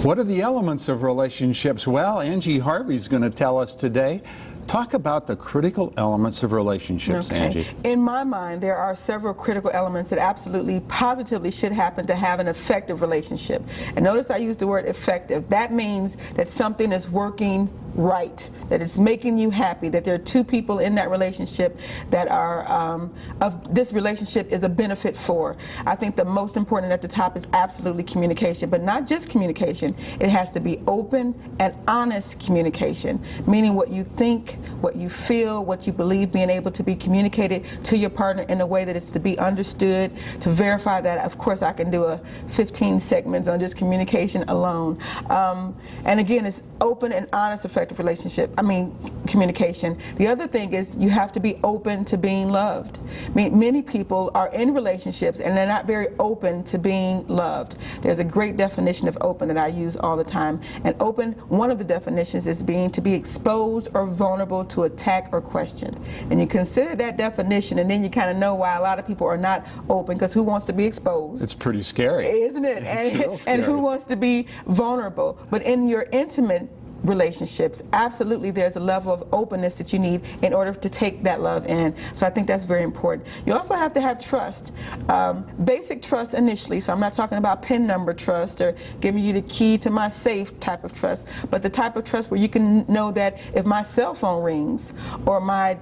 What are the elements of relationships? Well, Angie Harvey is going to tell us today. Talk about the critical elements of relationships, Angie. In my mind, there are several critical elements that absolutely, positively should happen to have an effective relationship. And notice I use the word effective. That means that something is working right, that it's making you happy, that there are two people in that relationship that are, this relationship is a benefit for. I think the most important at the top is absolutely communication, but not just communication. It has to be open and honest communication, meaning what you think, what you feel, what you believe, being able to be communicated to your partner in a way that it's to be understood. To verify that, of course, I can do 15 segments on just communication alone. And again, it's open and honest, effective communication. The other thing is you have to be open to being loved. Many people are in relationships and they're not very open to being loved. There's a great definition of open that I use all the time. And open, one of the definitions is being to be exposed or vulnerable to attack or question. And you consider that definition, and then you kind of know why a lot of people are not open, because who wants to be exposed? It's pretty scary. Isn't it? And who wants to be vulnerable? But in your intimate relationships, absolutely there's a level of openness that you need in order to take that love in. So I think that's very important. You also have to have trust. Basic trust initially, so I'm not talking about PIN number trust or giving you the key to my safe type of trust, but the type of trust where you can know that if my cell phone rings or my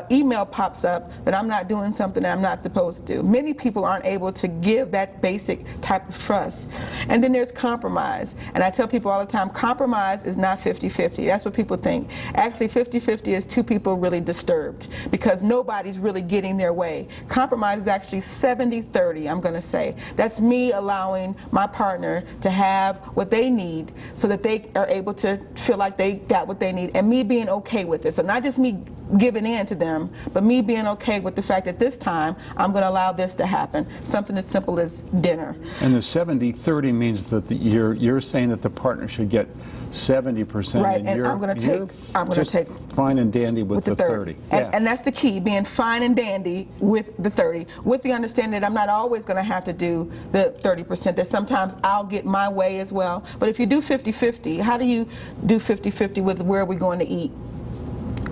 email pops up, that I'm not doing something that I'm not supposed to do. Many people aren't able to give that basic type of trust. And then there's compromise. And I tell people all the time, compromise is not 50-50. That's what people think. Actually, 50-50 is two people really disturbed, because nobody's really getting their way. Compromise is actually 70-30, I'm going to say. That's me allowing my partner to have what they need so that they are able to feel like they got what they need, and me being okay with it. So not just me giving in to them, but me being okay with the fact that this time I'm going to allow this to happen. Something as simple as dinner. And the 70-30 means that you're saying that the partner should get 70%, right? And I'm going to take fine and dandy with the 30. And that's the key, being fine and dandy with the 30, with the understanding that I'm not always going to have to do the 30%. That sometimes I'll get my way as well. But if you do 50-50, how do you do 50-50 with where are we going to eat?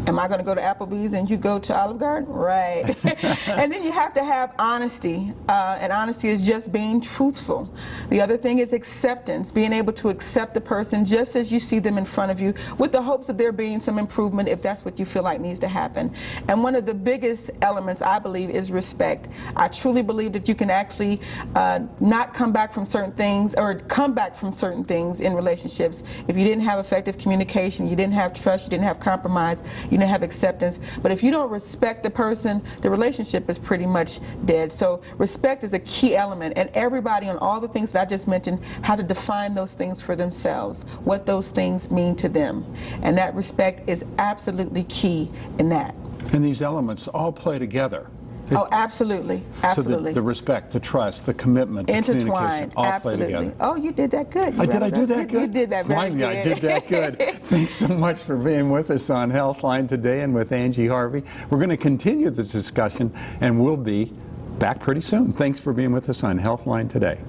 Am I going to go to Applebee's and you go to Olive Garden? Right. And then you have to have honesty, and honesty is just being truthful. The other thing is acceptance, being able to accept the person just as you see them in front of you, with the hopes of there being some improvement if that's what you feel like needs to happen. And one of the biggest elements, I believe, is respect. I truly believe that you can actually not come back from certain things, or come back from certain things in relationships, if you didn't have effective communication, you didn't have trust, you didn't have compromise, you didn't have acceptance. But if you don't respect the person, the relationship is pretty much dead. So respect is a key element, and everybody on all the things that I just mentioned have to define those things for themselves, what those things mean to them. And that respect is absolutely key in that. And these elements all play together. Oh, absolutely, absolutely. So the respect, the trust, the commitment, the communication, all play together. Oh, you did that good. Did I do that good? You did that very good. I did that good. Thanks so much for being with us on Healthline today and with Angie Harvey. We're going to continue this discussion, and we'll be back pretty soon. Thanks for being with us on Healthline today.